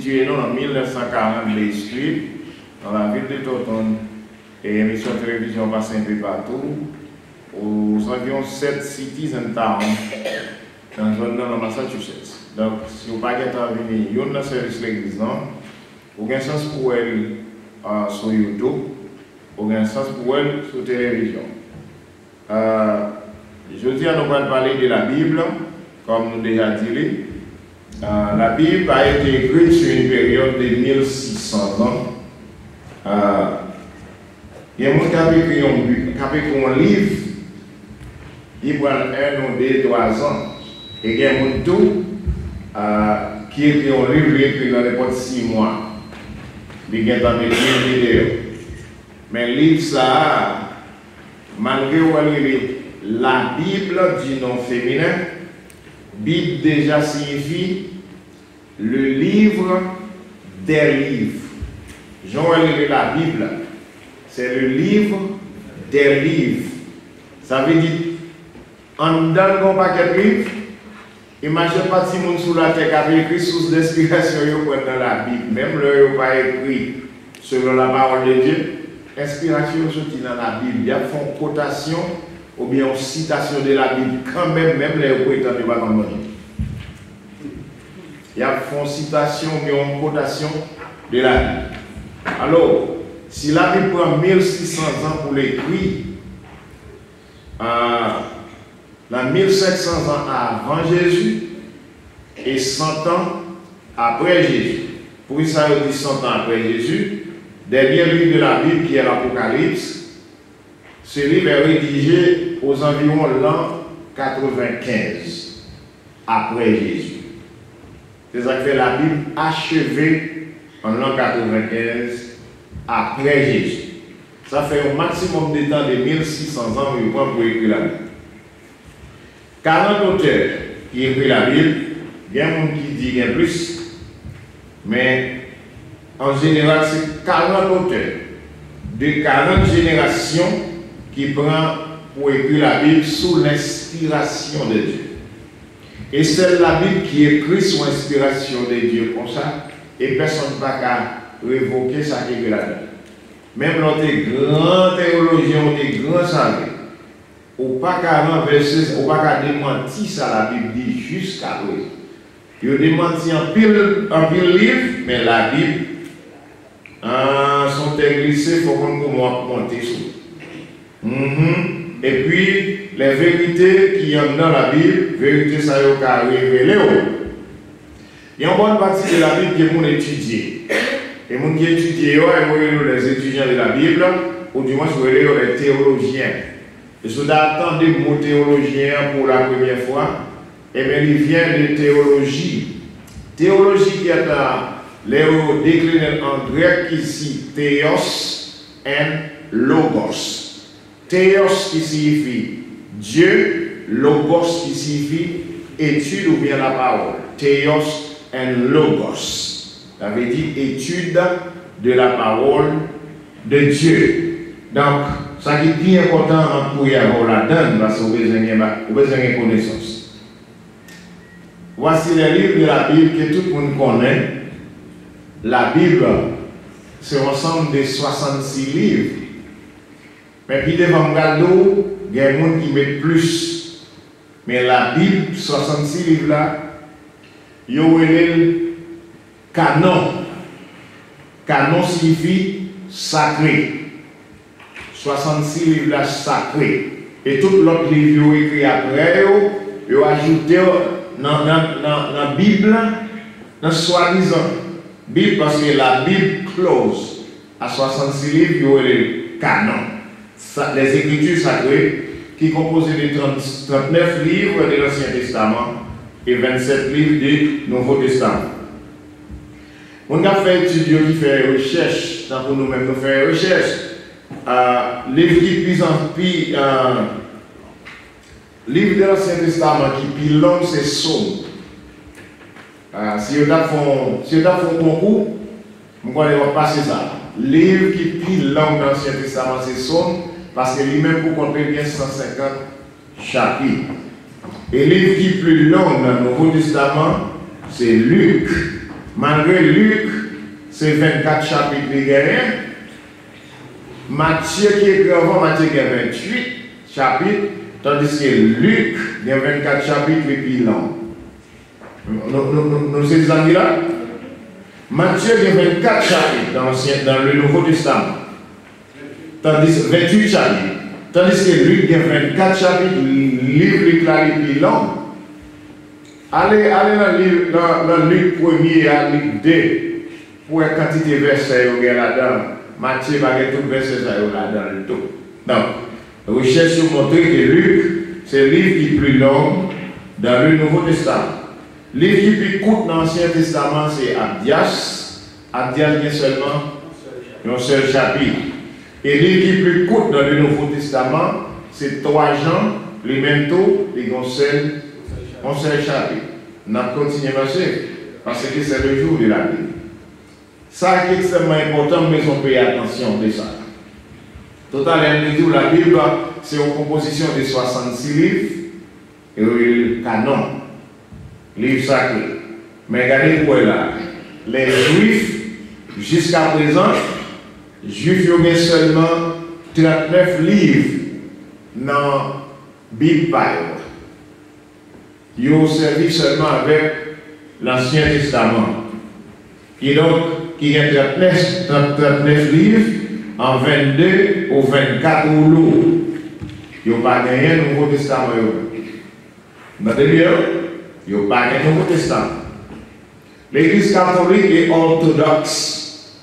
situé en 1940 Bay Street, dans la ville de Taunton, et émission de télévision passe un peu partout, aux environs 7 cities and towns, dans la zone de Massachusetts. Donc, si vous n'avez pas venir, il y a un service l'église, non? Vous avez un sens pour elle sur YouTube, vous avez un sens pour elle sur télévision. Je dis à nous parler de la Bible, comme nous déjà dit. La Bible a été écrite sur une période de 1600 ans. Il y a des gens qui ont écrit un livre, il prend 1 ou 2, 3 ans. Et il y a des gens qui écrit un livre, il écrit dans les 6 mois. Il y a des vidéos. Mais le livre, ça, malgré la Bible du nom féminin, Bible déjà signifie le livre des livres. Jean-Élie la Bible, c'est le livre des livres. Ça veut dire, en dedans, un paquet de livres, imaginez pas si monde sous la terre qui a écrit source d'inspiration dans la Bible, même le pas écrit selon la parole de Dieu, inspiration sortie dans la Bible, il y a une quotation ou bien une citation de la Bible, quand même les poètes ne pas comprendre. Il y a une citation ou bien une quotation de la Bible. Alors, si la Bible prend 1600 ans pour l'écrire, dans 1500 ans avant Jésus et 100 ans après Jésus. Pour ça, il dit 100 ans après Jésus, dernier livre de la Bible qui est l'Apocalypse, ce livre est rédigé aux environs l'an 95 après Jésus. C'est ça que fait la Bible achevée en l'an 95 après Jésus. Ça fait un maximum de temps de 1600 ans pour écrire la Bible. 40 auteurs qui écrivent la Bible, il y a des gens qui disent qu'il y a plus, mais en général, c'est 40 auteurs de 40 générations qui prennent pour écrire la Bible sous l'inspiration de Dieu. Et c'est la Bible qui écrit sous l'inspiration de Dieu comme ça, et personne ne va révoquer ça qui est la Bible. Même dans des grands théologiens, des grands sages, ou pas qu'à renverser, ou pas qu'à démentir ça, la Bible dit jusqu'à présent. Il a démenti en pile livre, mais la Bible, son texte glissé, il faut qu'on commence à monter sur. Et puis, les vérités qui sont dans la Bible, vérités ça y a révélé. Il y a une bonne partie de la Bible qui est mon étudié. Et mon qui étudie, les étudiants de la Bible, ou du moins les théologiens. Et si vous attendez le mot théologien pour la première fois, eh bien, il vient de théologie. Théologie qui est décliné en grec ici, théos et logos. Théos qui signifie Dieu, logos qui signifie étude ou bien la parole. Théos et logos. Ça veut dire étude de la parole de Dieu. Donc, ça qui est bien important pour y avoir la donne, parce que vous avez besoin de connaissance. Voici les livres de la Bible que tout le monde connaît. La Bible, c'est ensemble de 66 livres. Mais puis devant Gado, il y a des gens qui mettent plus. Mais la Bible, 66 livres là, il y a le canon. Canon signifie sacré. 66 livres là sacrés. Et tout l'autre livre écrit après, ils ont ajouté dans la Bible, dans soi-disant Bible, parce que la Bible close à 66 livres, il y a le canon. Les Écritures sacrées qui composent de 39 livres de l'Ancien Testament et 27 livres du Nouveau Testament. On a fait étudier qui fait recherche, pour nous-mêmes nous faire recherche. Livre qui plus en plus, livre de l'Ancien Testament qui plus long, c'est Somme. Si vous avez fait un concours, vous allez passer ça. Livre qui plus long dans l'Ancien Testament, c'est Somme, parce que lui-même pour compter bien 150 chapitres. Et livre qui plus long dans le Nouveau Testament, c'est Luc, Malgré Luc, c'est 24 chapitres de guerre. Matthieu qui est écrit avant, Matthieu qui a 28 chapitres, tandis que Luc, il y a 24 chapitres et puis long. Nous sommes amis là? Matthieu, il y a 24 chapitres dans le Nouveau Testament. Tandis 28 chapitres. Tandis que Luc, il y a 24 chapitres, livre Luc là et puis long. Allez dans Luc 1er à Luc 2 pour la quantité de versets qu'il y a là-dedans. Matthieu va get tout verset là-dedans le tout. Donc, recherche montrer que Luc, c'est le livre qui est plus long dans le Nouveau Testament. Le livre qui est plus court dans l'Ancien Testament, c'est Abdias. Abdias vient seulement un seul chapitre. Et le livre qui est plus court dans le Nouveau Testament, c'est 3 Jean, les mêmes taux, et un seul chapitre. On a continué à marcher parce que c'est le jour de la Bible. Ça qui est extrêmement important, mais on paye attention de ça. Total, la Bible, c'est une composition de 66 livres et le canon, livre sacré. Mais regardez pour là, les Juifs, jusqu'à présent, les Juifs ont seulement 39 livres dans la Bible. Ils ont servi seulement avec l'Ancien Testament. Et donc, qui a 39 livres en 22 ou 24 ou l'eau. Ils n'ont pas gagné le Nouveau Testament. Vous avez bien? Ils n'ont pas gagné le Nouveau Testament. L'Église catholique est orthodoxe.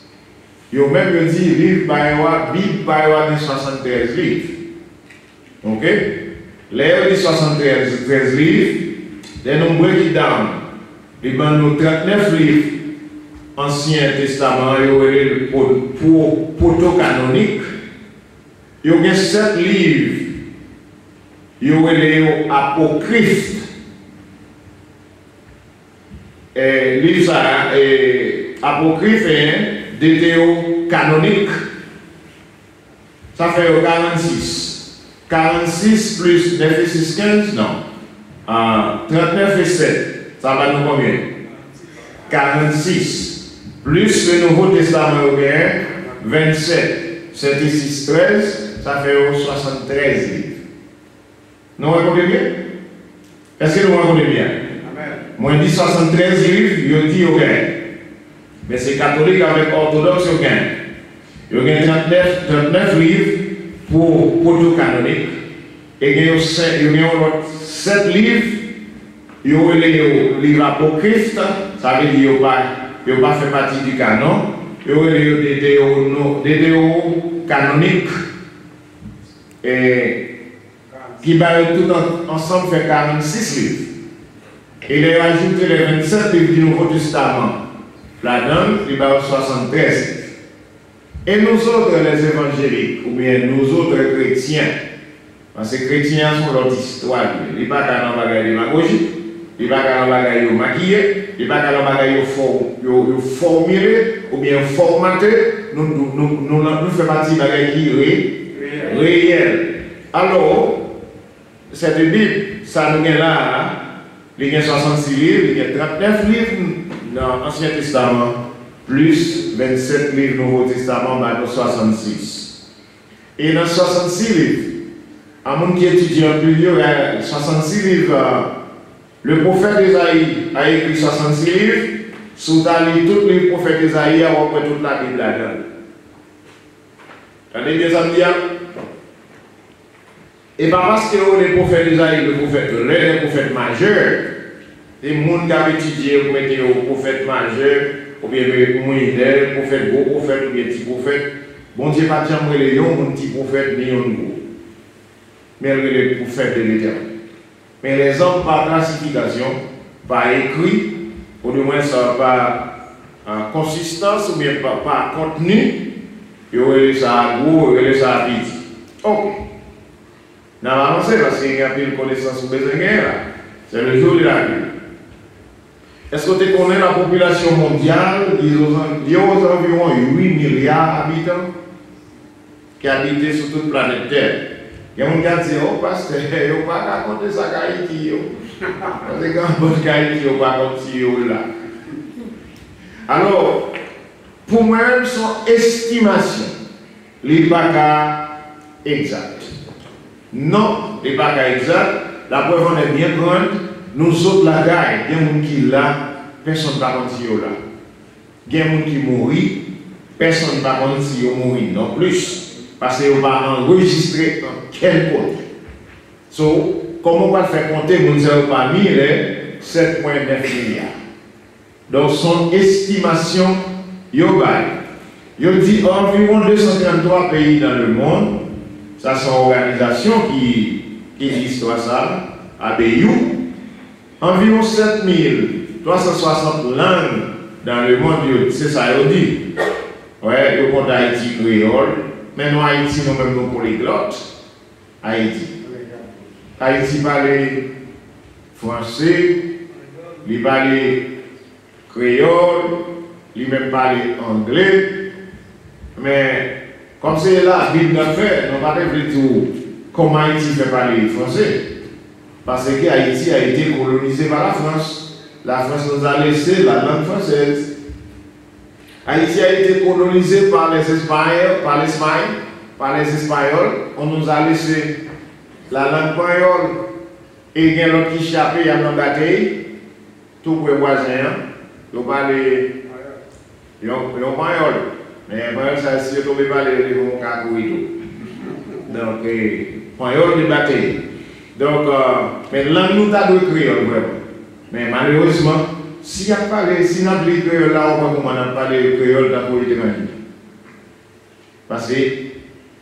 Ils ont même dit livre par Bible par de 73 livres. Ok? Les 73 livres, les nombreux qui donnent, ils ont 39 livres. Ancien Testament, il y a le proto-canonique, il y a 7 livres, il y a les apocryphes, livres apocryphes et deutéro-canoniques, ça fait 46. 46 plus 9 et 6, 15, non. 39 et 7, ça va nous combien? 46. Plus le Nouveau Testament européen, 27, 7 et 6, 13, ça fait 73 livres. Nous regardez bien? Est-ce que nous regardez bien? Amen. Moi, je dis 73 livres, je dis OK. Mais c'est catholique avec orthodoxe, OK. Il y a 39 livres pour proto-canonique. Et il y a 7 livres, il y a les livres apocryphes, ça veut dire qu'il n'y a pas. Il n'a pas fait partie du canon, il y a des théos canoniques qui tout ensemble fait 46 livres. Et il a ajouté les 27 livres du Nouveau Testament. Là-dedans, il va 73. Et nous autres, les évangéliques, ou bien nous autres chrétiens, parce que les chrétiens sont leur histoire, il n'y a pas qu'à dans la démagogie. Il n'y a pas qu'à la maquiller, il n'y a pas qu'à la formuler ou bien formater. Nous faisons partie de la qui est réelle. Alors, cette Bible, ça nous est là, il y a 66 livres, il y a 39 livres dans l'Ancien Testament, plus 27 livres dans le Nouveau Testament, dans 66. Et dans 66 livres, à mon qui étudie en plus, il y a 66 livres. Le prophète Isaïe a écrit 66 livres, sous tous les prophètes Isaïe ont repris toute la Bible là-dedans. Attendez bien ça me dit. Et pas parce que les prophètes Isaïe, les prophètes majeurs, les gens qui ont étudié, vous mettez aux prophètes majeurs, ou bien moindres, prophètes gros prophètes, ou bien petits prophètes. Bon Dieu, pas de les gens, petits prophètes, ni un gros. Mais les prophètes de l'Éternel. Mais les hommes par classification, par écrit, ou du moins ça par consistance, ou bien par contenu, ils ont ça gros, ils ont ça petit. Ok. Nous avons avancé parce qu'il y a plus de connaissances sur besoin là. C'est le jour de la vie. Est-ce que tu connais la population mondiale? Il y a environ 8 milliards d'habitants qui habitent sur toute la planète Terre. Il y a des gens qui disent, oh, pasteur, il n'y a pas raconter ça à Haïti. Parce que quand on Haïti, il n'y a pas raconter là. Alors, pour moi-même, son estimation, les pas exact. Non, les pas exact. La preuve on est bien grande. Nous autres, la gaille, il y a des gens qui là, personne ne va continuer là. Il y a des gens qui mourent, personne ne va continuer à mourir non plus. Parce qu'on va enregistrer en quel côté. So, comment on va faire compter, nous avons parmi les 7,9 milliards. Donc, son estimation, il dit environ 233 pays dans le monde. Ça, c'est une organisation qui l'histoire ça, à Bayou. Environ 7360 langues dans le monde, c'est ça, il dit. Ouais, le compte Haïti créole. Mais nous, Haïti, nous-mêmes, nous polyglottes. Haïti. Haïti parle français, il parle créole, il même parle anglais. Mais comme c'est là, la Bible nous fait, nous ne pouvons pas dire comment Haïti fait parler français. Parce que Haïti a été colonisé par la France. La France nous a laissé la langue française. Haïti a été colonisé par les Espagnols, on nous a laissé la langue espagnole et il y a l'autre qui échappe, il y a une bataille, tout pour les voisins, ils parlent espagnol. Mais ça c'est tombé par les bons cacou et tout. Donc, espagnol de bataille. Donc, mais la langue nous a deux créoles vraiment. Mais malheureusement, si on parle, si on parle créole là, on va comment parler créole dans la politique. Parce que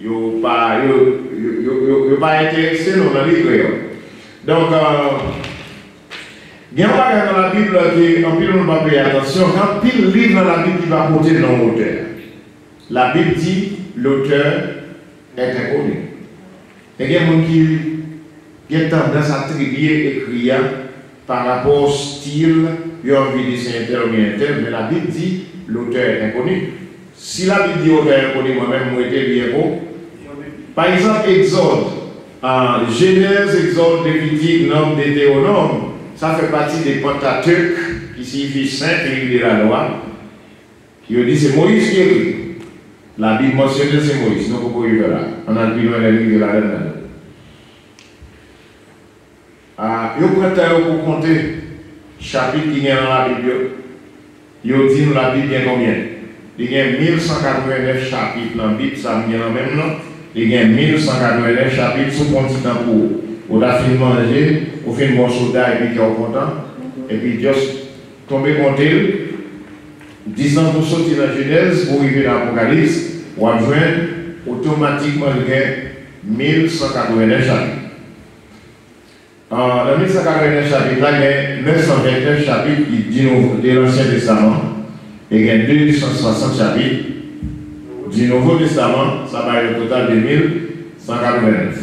ils pas intéressés dans les créoles. Donc, il y a un bagage dans la Bible qui, en pile, on ne va pas payer attention. Quand pile livre dans la Bible qui va porter le nom auteur. La Bible dit l'auteur est inconnu. Et il y a des gens qui ont tendance à trier écrire par rapport au style, ils ont envie de dire c'est intel ou bien intel, mais la Bible dit l'auteur est inconnu. Si la Bible dit l'auteur est inconnu, moi-même, moi, j'étais bien beau. Par exemple, Exode, Genèse, Exode, Lévitique, Nombre, Deutéronome, ça fait partie des Pentateuques, qui signifie saint et de la loi. Qui dit c'est Moïse qui écrit. La Bible mentionne c'est Moïse, non pourquoi il est là. On a lu dans la livre de la reine. Yo prêt pour compter chapitre qui est dans la Bible. Yo dit nous la Bible bien combien? Il y a 1189 chapitres dans la Bible, ça vient dans le même nom. Il y a 1189 chapitres sous continent pour la fin de manger, au fin de mon soldat et puis qui est content. Et puis juste tomber compter 10 ans pour sortir dans la Genèse, pour arriver dans l'Apocalypse, pour adjoindre automatiquement le 1189 chapitres. Dans 1189 chapitres, là, il y a 929 chapitres qui disent de l'Ancien Testament, et il y a 260 chapitres du Nouveau Testament, ça va être au total de 1189.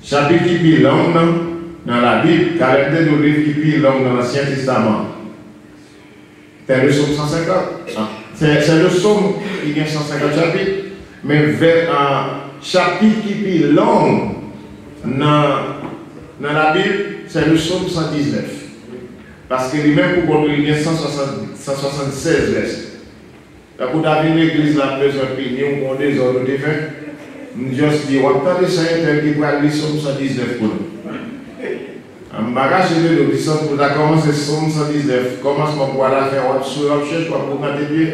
Chapitre qui est long dans la Bible, caractère de livre qui est long dans l'Ancien Testament. C'est le psaume 150. C'est le psaume qui a 150 chapitres, mais chapitre qui est long dans la Bible, c'est le psaume 119. Parce que lui-même, pour il y a 176 versets. Pour David, l'église a besoin de payer, on a des ordres de fin. Nous juste dire, on va ça tel qui va lire psaume 119 pour nous. En bagage de l'obéissance, pour commencer psaume 119, commencement pour aller faire autre chose, on cherche pour monter pied,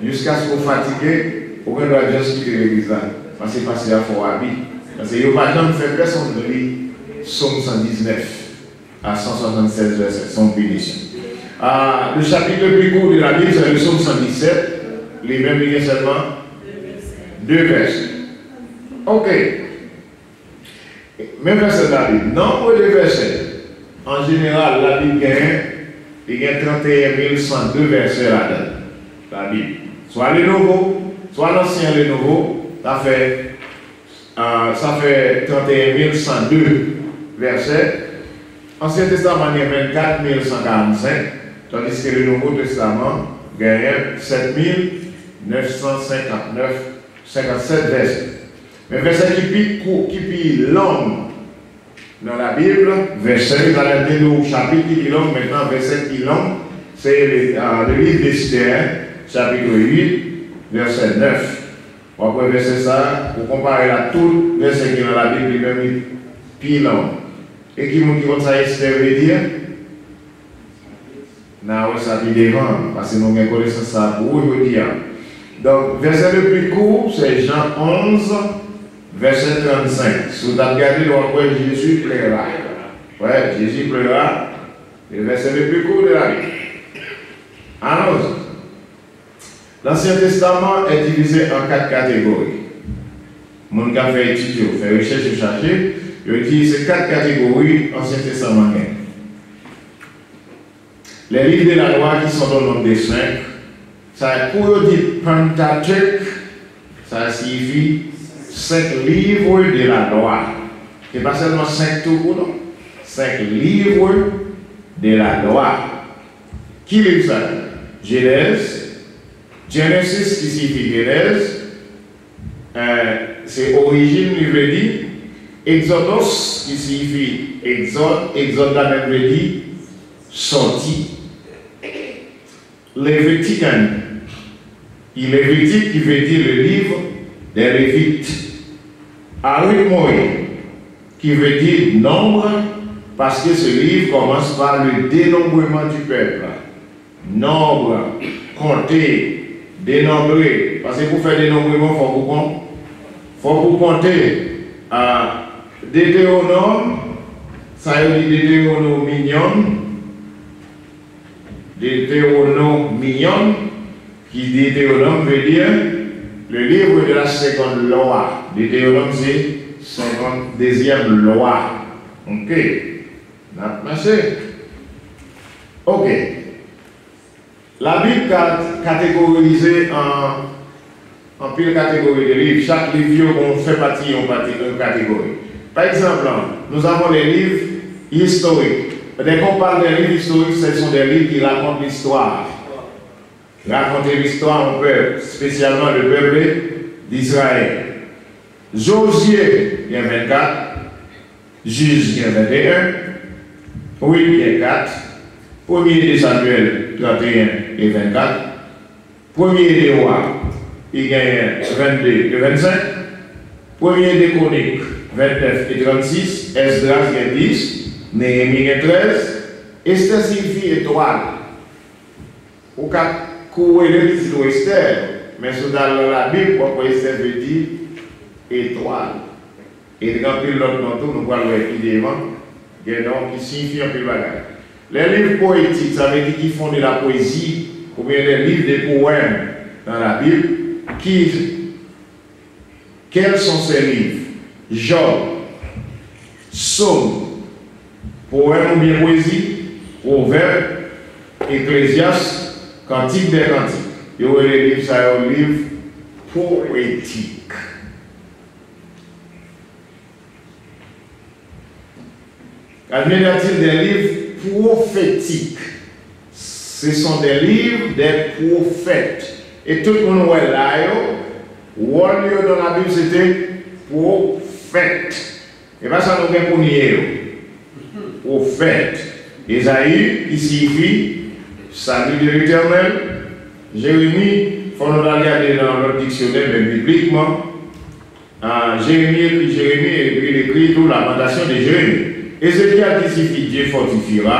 jusqu'à ce qu'on fatigue, on doit juste quitter l'église là. Parce que passer à fort habit. Parce que il n'y a pas de faire personne de lire psaume 119 à 176 versets, son bénédiction. Le chapitre le plus court de la Bible, c'est le psaume 117. Les mêmes, il y a seulement 2 versets. Ok. Même verset de la Bible. Nombre de versets. En général, la Bible il y a 31 102 versets là-dedans. La Bible. Soit le nouveau, soit l'ancien le nouveau, ça fait 31 102 versets. Ancien Testament, il y a 24 145, tandis que le Nouveau Testament gagne 7 957 versets. Mais verset qui est long dans la Bible, verset, vous allez dire le chapitre qui est long, maintenant verset qui est long, c'est le livre d'Esther, chapitre 8, verset 9. On peut verser ça pour comparer à tout verset qui est dans la Bible, même pile. Et qui montre comme ça Esther veut dire? Non, ça dit devant, parce que nous avons connaissance ça pour aujourd'hui. Donc, verset le plus court, c'est Jean 11, verset 35. Si vous avez regardé, vous voyez Jésus pleura. Ouais, Jésus pleura. Le verset le plus court de la Bible. Alors, l'Ancien Testament est divisé en 4 catégories. Mon gars fait étudier, fait recherche, chercher. Je dis c'est 4 catégories Ancien Testament. Les livres de la loi qui sont au nombre de 5, ça pour dire Pentateuch, ça signifie 5 livres de la loi. Ce n'est pas seulement 5 tours, non? 5 livres de la loi. Qui lit ça? Genèse, Genesis qui signifie Genèse, c'est origine, il veut dire. Exodus qui signifie Exode, Exode la même veut dire sortie. Lévitique, Lévitique qui veut dire le livre des Lévites. Arithmoï qui veut dire nombre, parce que ce livre commence par le dénombrement du peuple. Nombre, compter, dénombrer. Parce que pour faire dénombrement, il faut vous compter. Deutéronome, ça veut dire Deutéronomion. Deutéronomion, qui Deutéronome veut dire le livre de la seconde loi. Deutéronome, c'est 52e loi. Ok. Ok. La Bible est catégorisée en pile catégorie de livres. Chaque livre fait partie d'une catégorie. Par exemple, nous avons les livres historiques. Dès qu'on parle des livres historiques, ce sont des livres qui racontent l'histoire. Raconter l'histoire au peuple, spécialement le peuple d'Israël. Josué, il y a 24. Juge, il y a 21. Oui, il y a 4. Premier de Samuel, 31 et 24. Premier des rois, il y a 22 et 25. Premier des chroniques, 29 et 36. Esdras, il y a 10. Néhémie 13, Esther signifie étoile. Ou quand courir le titre Esther, mais dans la Bible, pourquoi Esther veut dire étoile. Et quand il l'autre nom, nous voyons évidemment, il y a un nom qui signifie un peu de bagage. Les livres poétiques, ça veut dire qu'ils font de la poésie, ou bien les livres de poèmes dans la Bible. Quels sont ces livres? Job, Psaume, poème ou bien poésie, proverbe, Ecclésiaste, cantique des cantiques. Il y a les livres, ça un livre poétique. Qu'admire-t-il des livres prophétiques? Ce sont des livres des prophètes. Et tout le monde est là, dans la Bible, c'était prophète. Et bien ça nous fait pour nier. Prophète. Isaïe, qui signifie salut de l'Éternel. Jérémie, il faut nous regarder dans notre dictionnaire, mais bibliquement. Jérémie, et puis il écrit toute la lamentation de Jérémie. Ézéchiel qui signifie Dieu fortifiera.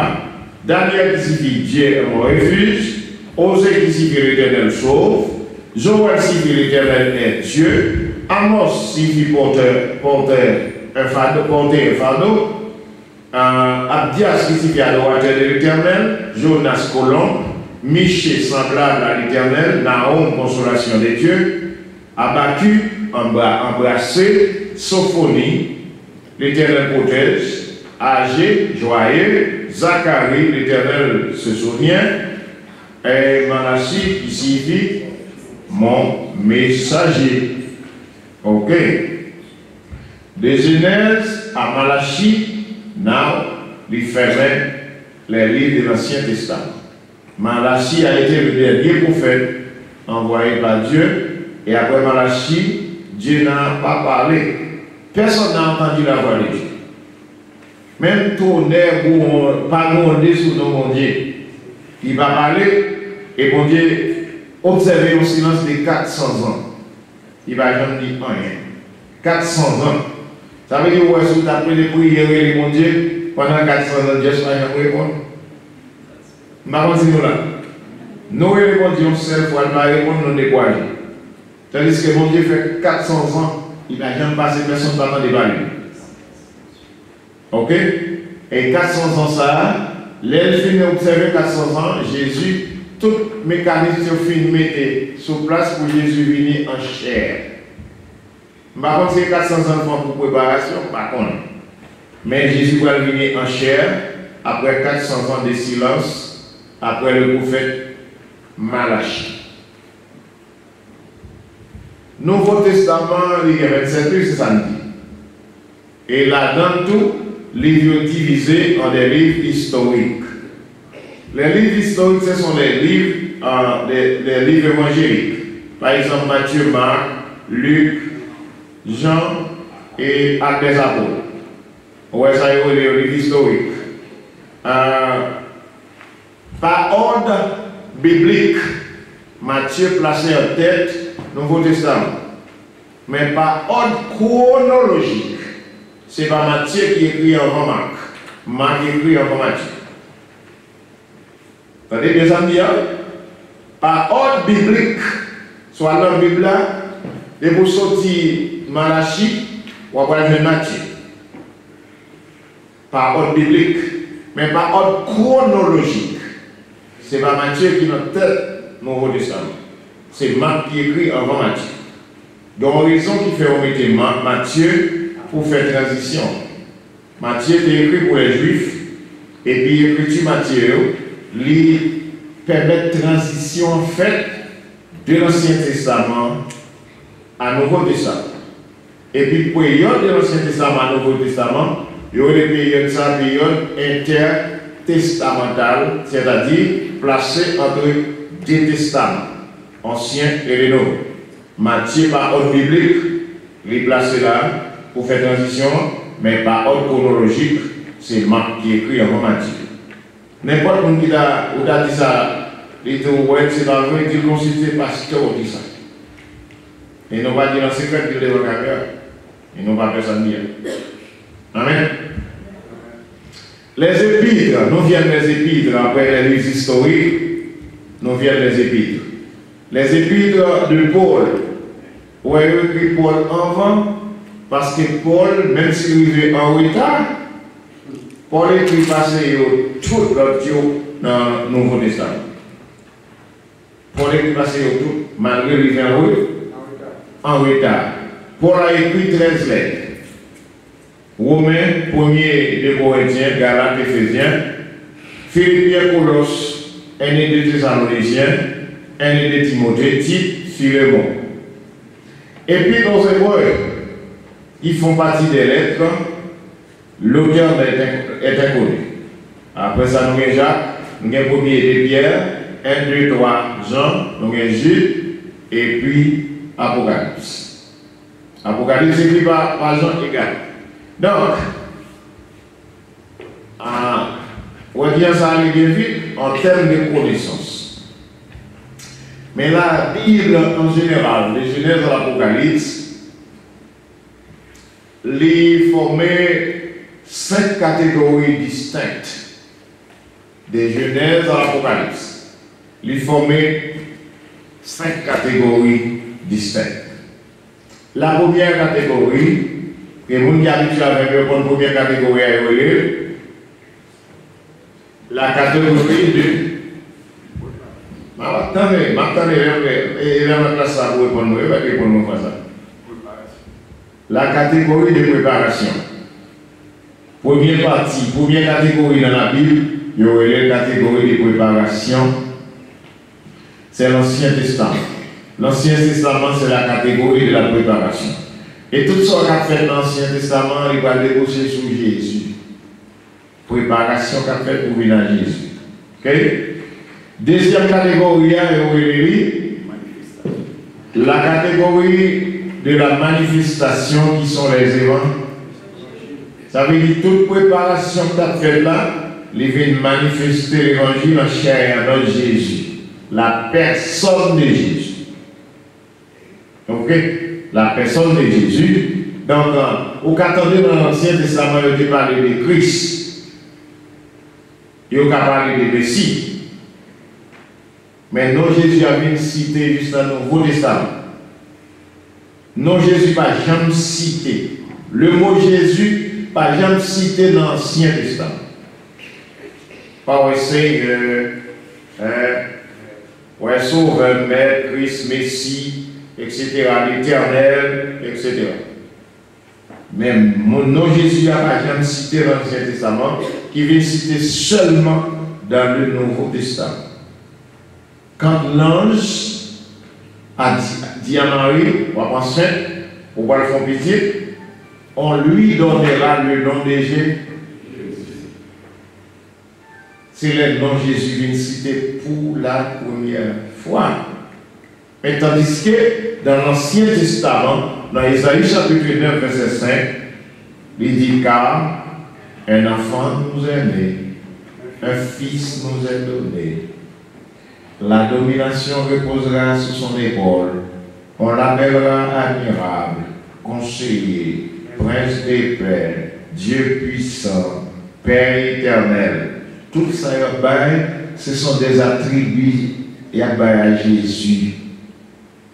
Daniel qui signifie Dieu est mon refuge. Osée qui signifie l'Éternel sauve. Joël signifie l'Éternel est Dieu. Amos signifie porter un fardeau. Abdias qui signifie adorateur de l'Éternel. Jonas colombe. Michée semblable à l'Éternel. Nahum consolation des dieux. Abacu embrassé. Sophonie l'Éternel protège. Agé joyeux. Zacharie l'Éternel se souvient. Et Malachie qui signifie mon messager. Ok. De Genèse à Malachie, now, il fermait les livres de l'Ancien Testament. Malachie a été le dernier prophète envoyé par Dieu. Et après Malachie, Dieu n'a pas parlé. Personne n'a entendu la voix de Dieu. Même tonnerre ou pas gronder sous nos mon Dieu. il va parler, et bon Dieu, observer un silence de 400 ans. Il va jamais dire rien. 400 ans. Ça veut dire que si vous avez des prières et mon Dieu, pendant 400 ans, Dieu ne va jamais répondre. Je vais continuer là. Nous répondons seule fois, il va répondre, nous décourager. Tandis que mon Dieu fait 400 ans, il ne va jamais passer personne par le débat. Ok? Et 400 ans, ça, l'elle finit d'observer 400 ans, Jésus, tout mécanisme finit mettre sur place pour Jésus venir en chair. Par contre, c'est 400 ans pour préparation, par contre. Mais Jésus va venir en chair après 400 ans de silence, après le prophète Malachie. Nouveau Testament, il y a 27 livres, c'est samedi. Et là-dedans, tout, livres divisés en des livres historiques. Les livres historiques, ce sont les livres évangéliques. Par exemple, Matthieu, Marc, Luc, Jean et Actes des Apôtres. Ouais, ça y est, les livres historiques. Par ordre biblique, Matthieu placé en tête Nouveau Testament. Mais par ordre chronologique, c'est pas Matthieu qui écrit avant Marc. Marc écrit avant Matthieu. Vous entendez bien ça me dire? Par ordre biblique, soit dans la Bible là, et pour sortir Malachie, ou après Matthieu. Par ordre biblique, mais par ordre chronologique. C'est pas Matthieu qui est notre tête, Nouveau Testament. C'est Marc qui écrit avant Matthieu. Donc, raison qui fait remettre Matthieu pour faire transition. Matthieu est écrit pour les Juifs, et puis l'écriture Matthieu lui permet de transition faite de l'Ancien Testament à Nouveau Testament. Et puis, période de l'Ancien Testament à Nouveau Testament, il y a des périodes intertestamentales, c'est-à-dire placées entre deux testaments, ancien et le nouveau. Matthieu, par ordre biblique, il est placé là pour faire transition, mais par ordre chronologique, c'est Marc qui écrit avant Matthieu. N'importe qui a dit ça, il dit ouais, c'est pas vrai, il considère pasteur dit ça. Et non pas dire dans le secret qu'il est devant la caméra. Et non pas personne dire. Amen. Les épîtres, nous viennent les épîtres, après les livres historiques, nous viennent les épîtres. Les épîtres de Paul, où est écrit Paul avant, parce que Paul, même s'il est en retard, Paul écrit passer tout l'autre dans le Nouveau Testament. Paul écrit passer tout, malgré qu'il est en retard. Paul a écrit 13 lettres. Romains, 1er de Corinthiens, Galates, Éphésiens, Philippiens, Colosse, 1 de Thessaloniciens, 1 de Timothée, Tite, Philémon. Et puis dans ces mots, ils font partie des lettres, l'auteur est inconnu. Après ça, nous avons Jacques, nous avons 1er de Pierre, 1, 2, 3, Jean, nous avons Jude, et puis Apocalypse. Apocalypse écrit par Jean égal. Donc, on va dire ça aller bien vite en termes de connaissance. Mais la Bible en général, les Genèse de l'Apocalypse, les former 5 catégories distinctes des Genèse à l'Apocalypse. Les former 5 catégories distinctes. La première catégorie, et vous qui habituez avec la première catégorie à évoluer, la catégorie de. Attendez, et là, ma classe, ça pour répondre, ça. La catégorie de préparation. Première partie, première catégorie dans la Bible, il y aurait la catégorie de préparation. C'est l'Ancien Testament. L'Ancien Testament, c'est la catégorie de la préparation. Et tout ce qu'a fait l'Ancien Testament, il va déposer sur Jésus. Préparation qu'a fait pour venir à Jésus. Ok? Deuxième catégorie, la catégorie de la manifestation qui sont les événements. Ça veut dire toute préparation que tu as faite là, il vient manifester l'évangile en chair et en Jésus. La personne de Jésus. Ok? La personne de Jésus. Donc, au qu'attendez dans l'Ancien Testament, il parle de Christ. Il parle de Messie. Mais non, Jésus a bien cité juste dans le Nouveau Testament. Non, Jésus n'a pas jamais cité. Le mot Jésus n'a pas jamais cité dans l'Ancien Testament. Pas essayer Sauveur, Maître, Christ, Messie, etc., l'Éternel, etc. Mais mon nom Jésus n'a pas jamais cité dans l'Ancien Testament, qui vient citer seulement dans le Nouveau Testament. Quand l'ange a dit à Marie, on va penser, on va le faire pitié, on lui donnera le nom de Jésus. C'est le nom de Jésus vient citer pour la première fois. Mais tandis que dans l'Ancien Testament, dans Isaïe chapitre 9, verset 5, il dit car un enfant nous est né, un fils nous est donné. La domination reposera sur son épaule. On l'appellera admirable, conseiller, prince des pères, Dieu puissant, Père éternel. Tout ça, ce sont des attributs à Jésus.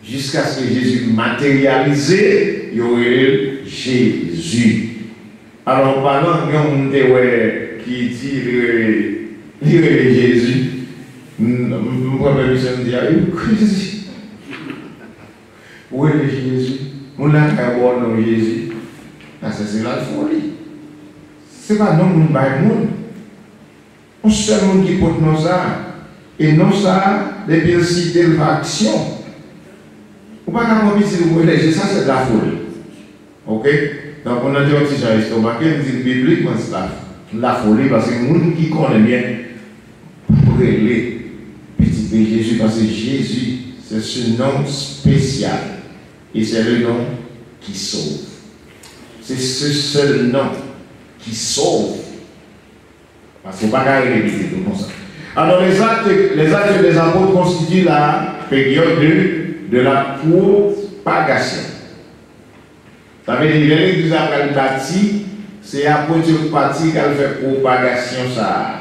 Jusqu'à ce que Jésus matérialisé, il y aurait Jésus. Alors, parlant de qui dit Jésus, mon premier monsieur me dit, où est Jésus? On n'a qu'à voir non Jésus. C'est la folie. Ce n'est pas non mon monde. On seul monde qui porte nos ça. Et non ça, depuis citer l'action. On ne peut pas dire ça, c'est de la folie. Ok? Donc on a dit aussi, j'ai estomaqué, on dit bibliquement, c'est la folie parce que les gens qui connaissent bien, pour les petit P Jésus, parce que Jésus, c'est ce nom spécial. Et c'est le nom qui sauve. C'est ce seul nom qui sauve. Parce qu'il ne faut pas répéter tout comme ça. Alors les actes des apôtres constituent la période de la propagation. Ça veut dire que l'église après le bâti, c'est l'apôtre parti qui a fait propagation ça.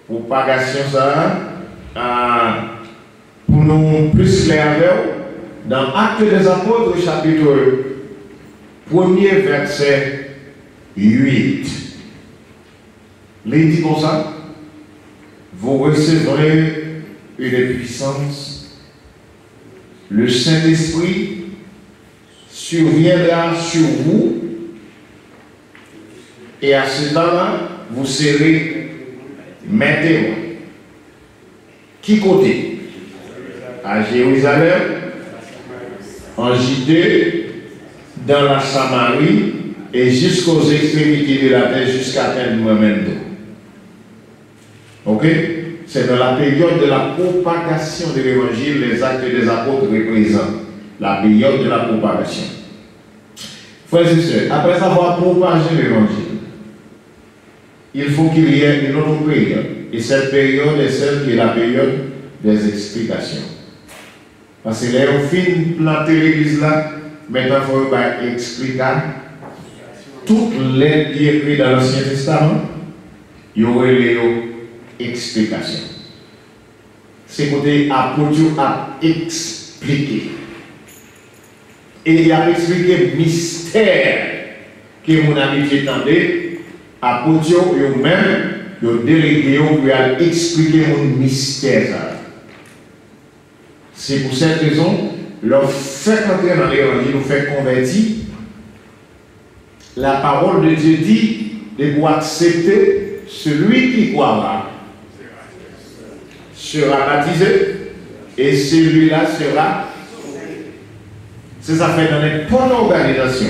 Propagation ça. Pour nous plus clair, dans Actes des apôtres, chapitre 1er, verset 8. Il dit comme ça, vous recevrez une puissance, le Saint-Esprit surviendra sur vous, et à ce temps-là, vous serez mes témoins. Qui côté? À Jérusalem, en Judée, dans la Samarie, et jusqu'aux extrémités de la terre, jusqu'à terre du moment. Ok? C'est dans la période de la propagation de l'évangile, les actes des apôtres représentent la période de la propagation. Frères et sœurs, après avoir propagé l'évangile, il faut qu'il y ait une autre période. Et cette période est celle qui est la période des explications. Parce que là, on finit de planter l'église là, maintenant il faut expliquer toutes les qui écrites dans l'Ancien Testament, il y aurait les explications. C'est côté apôtre a expliqué. Et il a expliqué le mystère que mon ami attendait. Apôtre eux-mêmes, ils ont délégué pour expliquer mon mystère. C'est pour cette raison, leur fait entrer dans l'évangile, nous fait convertir. La parole de Dieu dit de pour accepter celui qui croira sera baptisé et celui-là sera. C'est ça fait dans les bonnes organisations.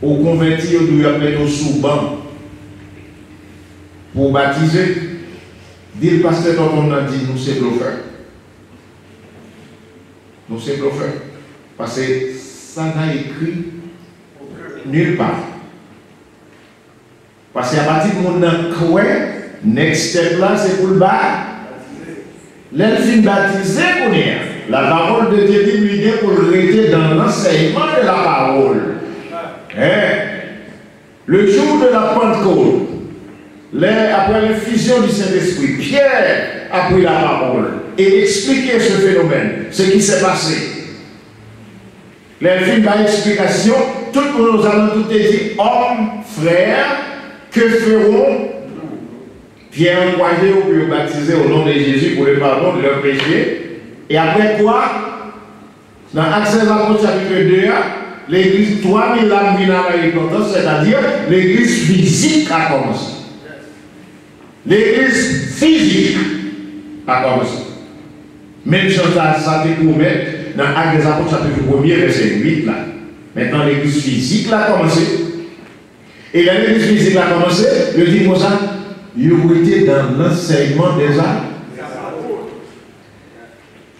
Au converti, on doit mettre au sous-banc pour baptiser. Dit le pasteur dont on a dit, nous c'est bluffeur. Nous c'est bluffeur. Parce que ça n'a écrit nulle part. Parce qu'à partir du monde quoi, next step là, c'est pour le bas. L'elfine baptisé pour dire. La parole de Dieu dit lui pour rester dans l'enseignement de la parole. Le jour de la Pentecôte, après l'effusion du Saint-Esprit, Pierre a pris la parole et expliqué ce phénomène, ce qui s'est passé. L'elfine par explication, tout le monde nous allons tout dit, hommes, frères, que feront Pierre encouragé ou pour baptiser au nom de Jésus pour le pardon de leurs péchés. Et après quoi, dans Actes des Apôtres chapitre 2, l'église 3000 âmes viennent à la repentance, c'est-à-dire l'église physique a commencé. L'église physique a commencé. Même chose ça te pour mettre dans Actes des Apôtres chapitre 1 verset 8 là. Maintenant l'église physique a commencé. Et l'église physique a commencé, je dis comme ça, il était dans l'enseignement des âmes.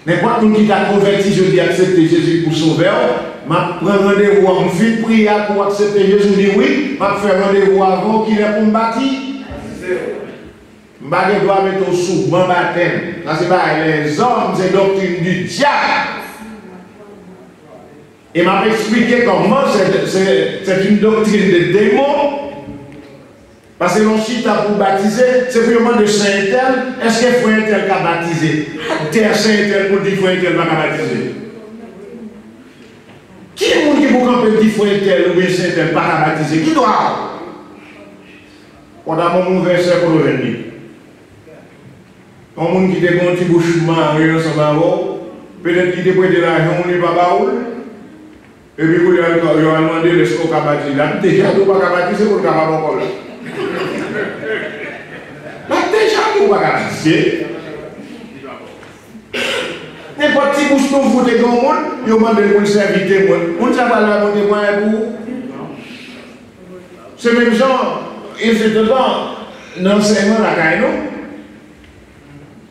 N'importe qui t'a converti, je dis accepter Jésus pour sauver, m'a pris rendez-vous, on fait prier pour accepter Jésus, je dis oui, m'a fait rendez-vous avant qu'il est pour me bâtir. Je dois mettre au sous, mon baptême. Ça, c'est pas les hommes, c'est doctrine du diable. Et m'a expliqué comment c'est une doctrine de démons. Parce que l'on chita pour baptiser, c'est vraiment de Saint-Tel. Est-ce que frère tel qu'a baptisé? Terre Saint-Tel pour dire frère tel va baptiser. Qui est le monde qui vous camper dire frère tel ou bien Saint-Tel pas baptiser? Qui doit? On a mon verset pour le venir. Un monde qui était un petit bouchement, rien sans barreau, peut-être qu'il était prêté l'argent, on n'est pas baoul. Et puis, il a demandé est-ce qu'on a baptisé. Déjà, on ne pas baptiser pour le capable encore là. Déjà, on ne pas baptiser. N'importe qui bouche nous fout des grands monde, il demande pour le serviteur. On ne sait pas là pour témoigner pour. C'est même genre, il fait de temps, l'enseignement de la caille, non?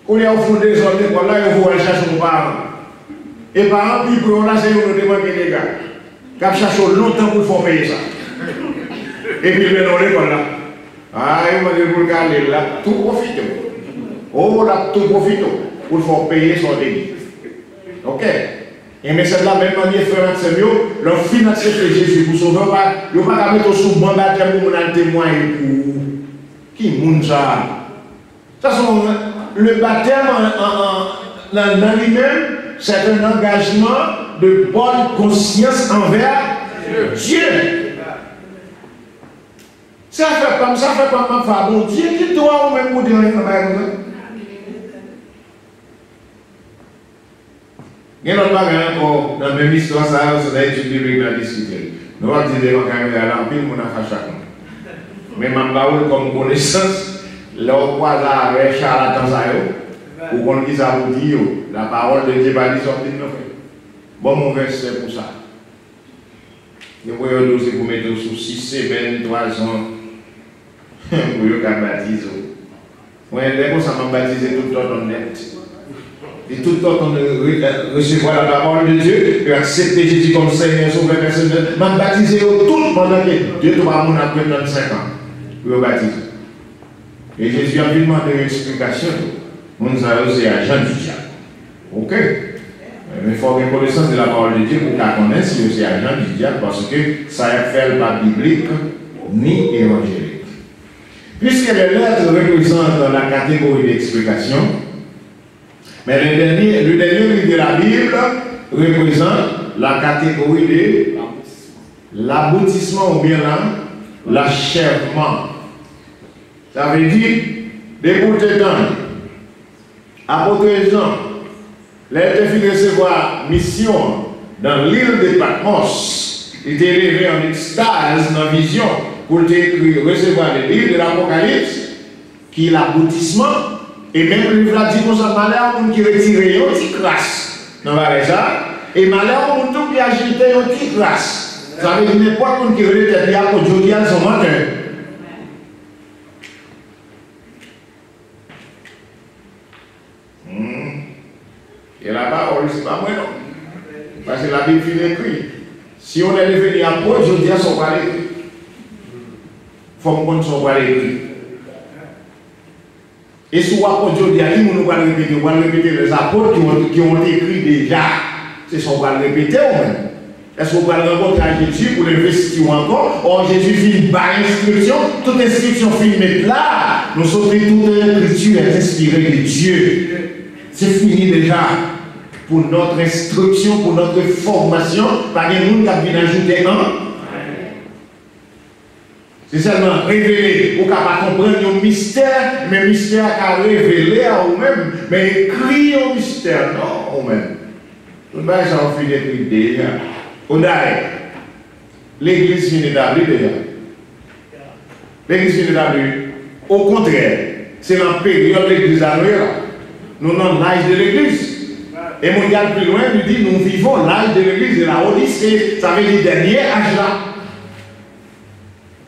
On est au fond des autres, là, il faut aller chercher nos parents. Et parents, puis pour on a c'est nous demande les gars. Quand cherche longtemps pour faire payer ça. Et puis le nom l'école là. Ah, il m'a dit pour le garder là, tout profite. Oh là, tout profite pour faire payer son délit. Ok. Et mais c'est de la même manière, frère Samuel, leur fin accepter Jésus pour sauver, il ne va pas mettre au sous-bon baptême pour nous témoigner pour. Qui moun ça? Ça sont le baptême dans lui-même, c'est un engagement de bonne conscience envers Dieu. Ça fait comme ça, fait comme ça, bon Dieu qui doit au même coup de rien comme ça. Il y a un autre bagage encore dans la même histoire, ça c'est l'étude biblique dans la discussion. Nous allons dire que quand on a l'empile, on a fait chacun. Mais je comme connaissance. Là, on croise avec charlatan, ou qu'on dit ça vous dire, la parole de Dieu va dire sortir de nos frères. Bon, mon verset pour ça. Nous voyons aussi pour mettre sous 6 semaines, 3 ans, pour que baptiser. Moi, dès ça m'a baptisé tout le temps net. Et tout le temps recevoir la parole de Dieu, et accepter Jésus comme Seigneur, sauveur personnel, m'a baptisé tout pendant que 2-3 mois après 35 ans, pour baptiser. Et Jésus a demandé une explication. Nous avons aussi agent du diable. Ok? Mais il faut avoir connaissance de la parole de Dieu pour qu'on connaisse si c'est agent du diable parce que ça ne fait pas biblique ni évangélique. Puisque les lettres représentent la catégorie d'explication, mais le dernier livre de la Bible représente la catégorie de l'aboutissement ou bien l'achèvement. Ça veut dire, d'écouter dans apôtre Jean, les défis recevoir mission dans l'île de Patmos, il était élevé en extase dans la vision pour recevoir le livre de l'Apocalypse, qui est l'aboutissement, et même le livre a dit qu'on s'en malheur pour qui retire une petite grâce dans la ça, et malheur pour tout qui agite une petite grâce. Ça veut dire n'importe qui retire bien pour Dieu son menteur. Et la parole, ce n'est pas moi non. Parce que la Bible finit écrit. Si on est devenu apôtre, je dis à son palais. Il faut qu'on soit l'écrit. Et si on va dire, on va répéter les apôtres qui ont écrit déjà, c'est ce qu'on va répéter ou même. Est-ce qu'on va rencontrer à Jésus pour l'investir encore? Or, Jésus finit par instruction, toute instruction finit mettre là. Nous sommes toute l'écriture est inspirée de Dieu. C'est fini déjà. Pour notre instruction, pour notre formation, par des gens qui viennent ajouter un. C'est seulement révélé, ou capable de comprendre un mystère, mais le mystère a révélé à vous-même, mais écrit un mystère, non, vous-même. Tout le monde a fait d'écrire déjà. On a l'église finit d'établir déjà. L'église finit d'établir. Au contraire, c'est la période de l'église à Noël. Nous sommes l'âge de l'église. Et mon gars plus loin lui dit, nous vivons l'âge de l'église de la Odyssée, ça veut dire dernier âge là.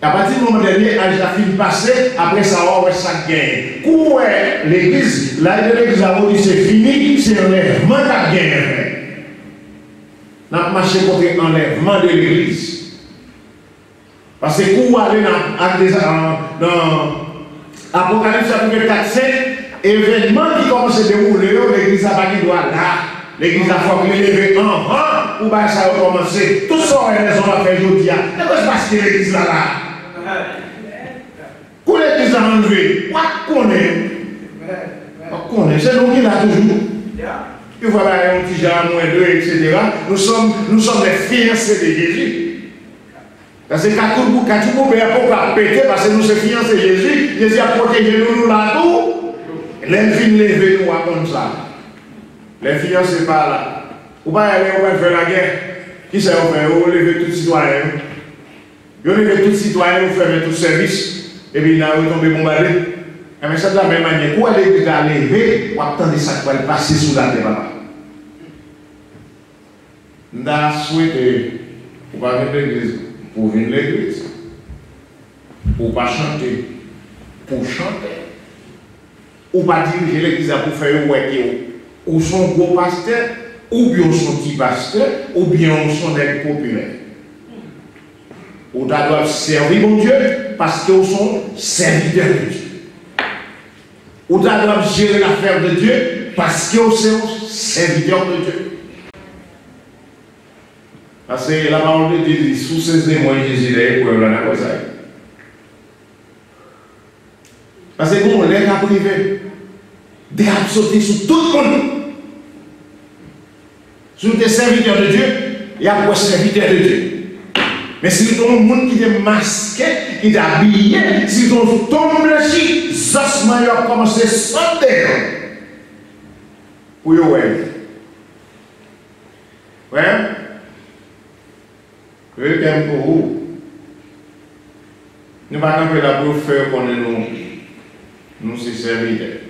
À partir du moment dernier âge là fin passé, après ça on va ça gagne. Où est l'église? L'âge de l'église de la Odyssée fini, c'est enlèvement qui gagne. Nous avons marché contre l'enlèvement de l'église. Parce que où aller dans Apocalypse chapitre 4, 5, événement qui commence à se dérouler, l'église n'a pas de droit là. L'église a formé lever en rang, ou bien ça a commencé. Tout ça, on a raison à faire aujourd'hui. Qu'est-ce qui se passe que l'église là là? Où l'église a enlevé? On connaît. C'est nous qui l'a toujours. Et voilà, un petit genre, moins deux, etc. Nous sommes les fiancés de Jésus. Parce que quand tout le monde a pété, parce que nous sommes fiancés de Jésus, Jésus a protégé nous là-tout. Les filles levées nous comme ça. Les fiancés par là. Ou pas aller, on va faire la guerre. Qui c'est on fait? On lever tout citoyen. On lever tout citoyen, on fait tout service. Et puis il a retombé bombardé. Mais c'est de la même manière. Où l'église a levé, on attend ça qui va passer sous la terre. Nous avons souhaité, pour pas venir l'église, pour venir l'église, pour pas chanter, pour chanter, ou pas diriger l'église pour faire un ouais, ou son gros pasteur, ou bien son petit pasteur, ou bien son aide populaire. Ou doivent servir mon Dieu parce qu'ils sont serviteurs de Dieu. Ou doivent gérer l'affaire de Dieu parce qu'ils sont serviteurs de Dieu. Parce que la parole de Dieu dit, sous ces émois, Jésus est pour la comme ça. Parce que nous, on est privé. Des sauter sur tout le monde. Sur des serviteurs de Dieu, il y a pour serviteurs de Dieu. Mais si vous avez un monde qui est masqué, qui est habillé, si vous tombez blanchi, Zosman a commencé à sauter. Pour vous, ouais. Ouais. Quelqu'un pour vous. Nous ne pouvons pas la pour faire qu'on nous c'est serviteurs.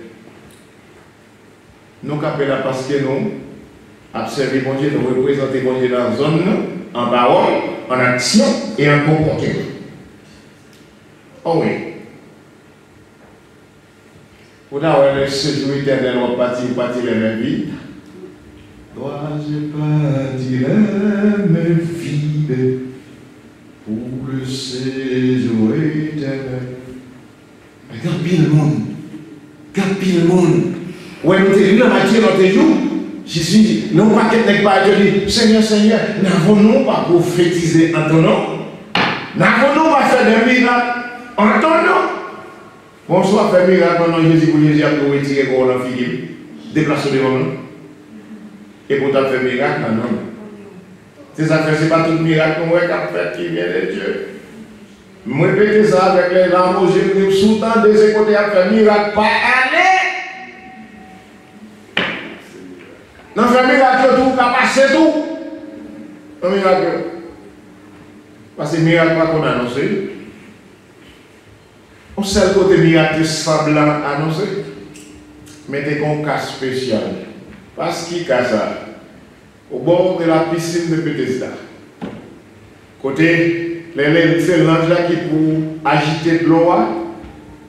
Nous ne pouvons pas parce que nous observons bon Dieu, nous représentons bon Dieu dans la zone, en parole, en action et en comportement. Oh oui. Pour avoir le séjour éternel, on partit la même vie. Dois-je partir la même vie pour le séjour éternel? Mais quand pile le monde, ouais, nous sommes dans Matthieu, dans tes jours, Jésus dit, non pas qu'elle pas dit, Seigneur, n'avons-nous pas prophétisé en ton nom? N'avons-nous pas fait des miracles en ton nom? Bonsoir, fait miracle en nom Jésus pour Jésus a pu retirer pour la fille, déplacer devant nous. Et pour ta faire miracle, non. C'est ça fait, c'est pas tout miracle qu'on a fait qui vient de Dieu. Moi, répétez ça avec les larmes aux yeux, nous sous-temps des côtés à faire miracle, pas aller. Non, faire miracle, tout, pas passer tout. Un miracle. Parce que miracle, pas qu'on annonce. On sait le côté miracle semblant annoncé. Mettez un cas spécial. Parce qu'il y a ça. Au bord de la piscine de Bethesda. Côté, c'est l'ange là qui pour agiter de l'eau.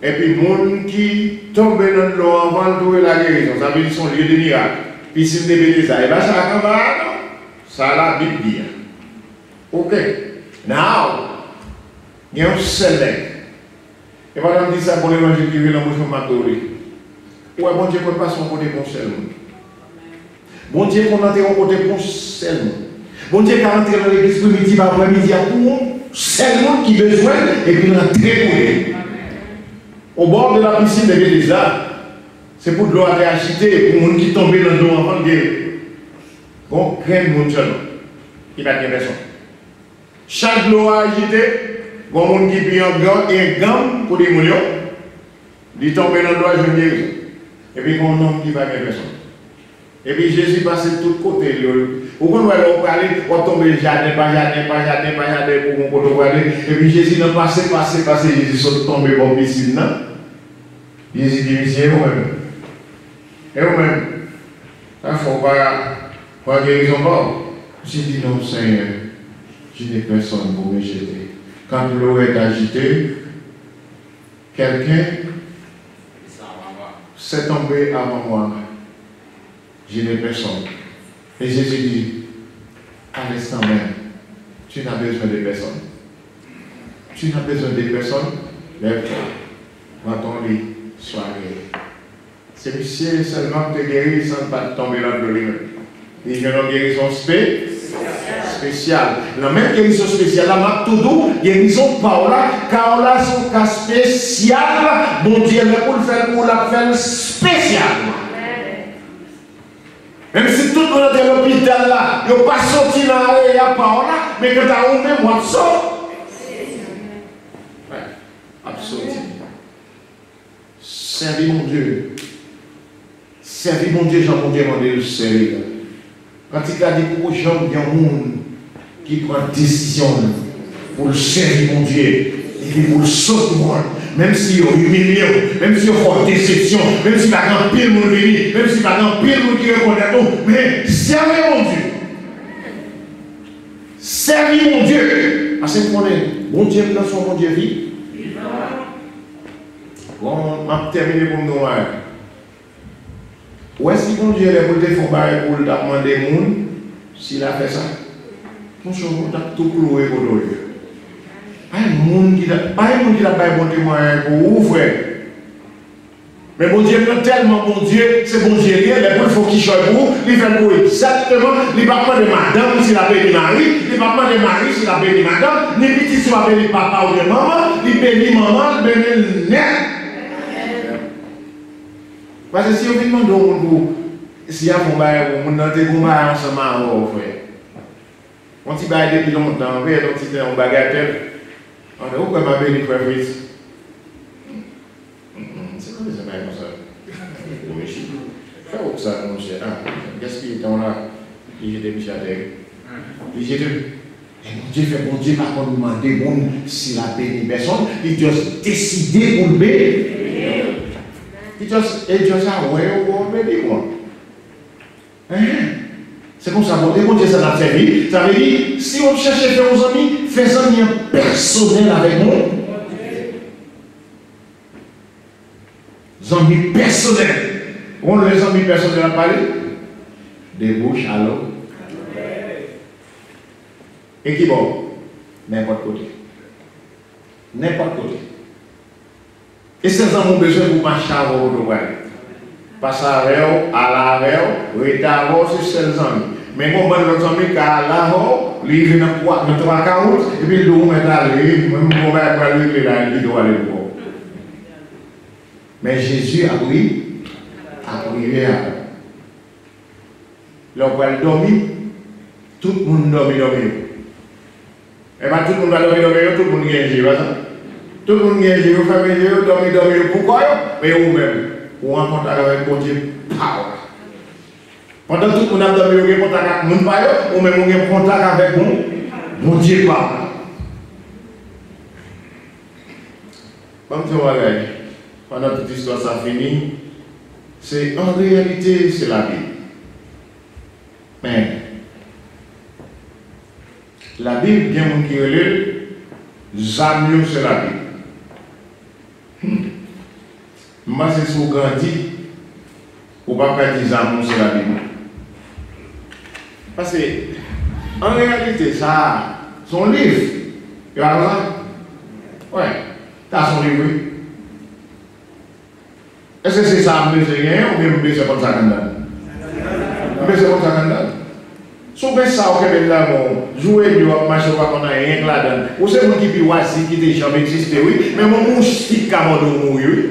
Et puis, les gens qui tombent dans l'eau avant de trouver la guérison. Ça veut dire son lieu de miracle. Piscine de Bethesda. Et bien, ça va ça la Bible dit. Ok. Now, il y a un select Et madame dit ça pour l'évangile qui vient dans mon McDonald's. Ouais, bon Dieu, qu'on passe son côté bon seulement. Bon Dieu, qu'on entre au côté bon seulement. Bon Dieu, qu'on entre dans l'église primitive après-midi à pour seulement qui besoin et puis rentrer pour lui. Au bord de la piscine de l'église là, c'est pour de l'eau à agiter, pour les gens qui tombent dans l'eau avant de guérir. Bon, crème mon seul, qui n'a pas de personne. Chaque l'eau à agiter, bon, les gens qui prennent un gant pour des millions, ils tombent dans l'eau à guérir. Et puis, mon homme qui va bien personne. Et puis, Jésus passe de tous côtés. Vous comprenez, on peut aller, on tombe jardin, pas jardin, pour mon côté. Et puis, Jésus n'a passé, Jésus sont tombés dans la piscine. Jésus dit, monsieur, vous-même. Et vous-même, il ne faut pas guérison pas. J'ai dit, non, Seigneur, je n'ai personne pour me jeter. Quand l'eau est agitée, quelqu'un s'est tombé avant moi. Je n'ai personne. Et Jésus dit, à l'instant même, tu n'as besoin de personne. Tu n'as besoin de personne, lève-toi. Dans ton lit, sois guéri. C'est monsieur seulement te guérir sans pas tomber dans le lit. Il y a une guérison spéciale. La même guérison spéciale, la map tout doux, guérison Paola, car là, son cas spécial, bon Dieu, mais pour le faire, pour la faire spécial. Même si tout le monde est à l'hôpital là, il n'y a pas sorti dans la rue, Paola, mais quand tu as ouvert, moi, sort. Ouais, absolument. Servir mon Dieu. Servir mon Dieu, Jean, mon Dieu, mon Dieu, le servir. Quand il a dit pour les gens, il y a un monde qui prend décision pour le servir mon Dieu. Et puis pour le sauver le monde. Même s'il y a humilié, même s'il y a une déception, même s'il y a un pile monde venu, même s'il y a un pile monde qui reconnaît tout, mais servir mon Dieu. Servir mon Dieu. Parce que mon Dieu, dans son mon Dieu vit. Bon, on va terminer pour nous. Où est-ce que mon Dieu est pour te faire pour demander au monde s'il a fait ça? Mon cher, on a tout cloué pour nous. Pas un monde qui n'a pas bon témoin pour vous, frère. Mais mon Dieu, tellement bon Dieu, c'est bon Dieu, il faut qu'il choisit pour vous, il fait pour exactement, il ne va pas de madame s'il a béni Marie, il ne va pas de Marie s'il a béni madame, ni petit s'il a béni papa ou de maman, il béni maman, il béni net. Parce que si vous demandez au monde, si vous avez un bail ensemble, frère, on s'y baille depuis longtemps, on va un bagatelle. On a où ma béni frère Fritz? C'est quoi les bails comme ça? Fais où ça, mon cher? Qu'est-ce qui est là? Il était mis à terre. Il était. Mon Dieu fait, bon Dieu, par contre, demander s'il a béni personne, il doit décider pour le bénir. Et Dieu ça, ouais, on va bénir moi. C'est comme ça, bon Dieu, ça n'a pas servi. Ça veut dire, si on cherche à faire aux amis, fais un lien personnel avec nous. Des amis personnels. On les amis personnels à parler. Des bouches à l'eau. Et qui bon? N'importe côté. N'importe côté. Et ces gens ont besoin pour marcher à votre droit. Passer avec eux, à la avec eux, retard sur ces amis. Mais quand on a des amis qui à la haut, ils viennent dans 3 carottes, et puis ils vont mettre à lui, même si on va pas lui, il doit aller voir. Mais Jésus a pris, à lorsqu'on va dormir, tout le monde dormit. Et bien tout le monde va dormir, tout le monde gagne, tout le monde gagne, vous famille, dormir, pourquoi? Mais vous-même, vous rencontrez avec mon Dieu, power. Pendant tout le monde a dormi, vous avez contact avec mon Père, ou même vous avez contact avec mon Dieu, power. Comme tu vois, pendant toute l'histoire, ça finit. C'est en réalité, c'est la vie. Mais la Bible, bien mon qui relève, jamais c'est la Bible. Moi, c'est ce qu'on grandit, ou pas dire jamais c'est la Bible. Parce que, en réalité, ça, son livre, il y a ça. Ouais, t'as son livre. Est-ce que c'est ça, monsieur, ou bien monsieur, comme ça, monsieur, comme ça, si vous faites ça, vous avez joué, vous avez marché, vous avez rien là-dedans. Vous savez, vous qui vivez ici, qui déjà existé, oui, mais mon moustique, comment nous mourir, oui.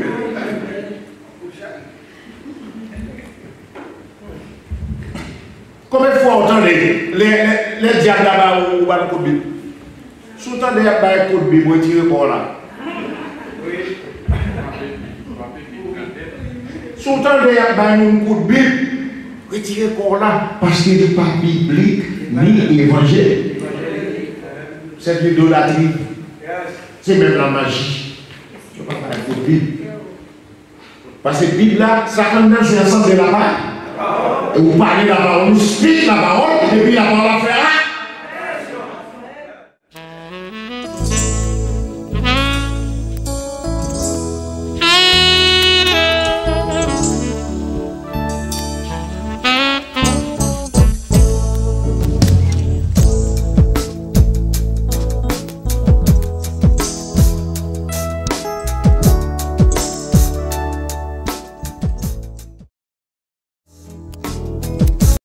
Combien de fois vous entendez les diables là-bas ou le coup de Bible? Si vous entendez le coup de Bible, vous tirez pour là. Si vous entendez le coup de Bible, retirez corps là, parce qu'il n'est pas biblique ni évangile. C'est l'idolâtrie. C'est même la magie. Je ne peux pas parler de Bible. Parce que la Bible là, ça quand même c'est ensemble de la parole. Et vous parlez la parole, vous expliquez la parole, et puis la parole a fait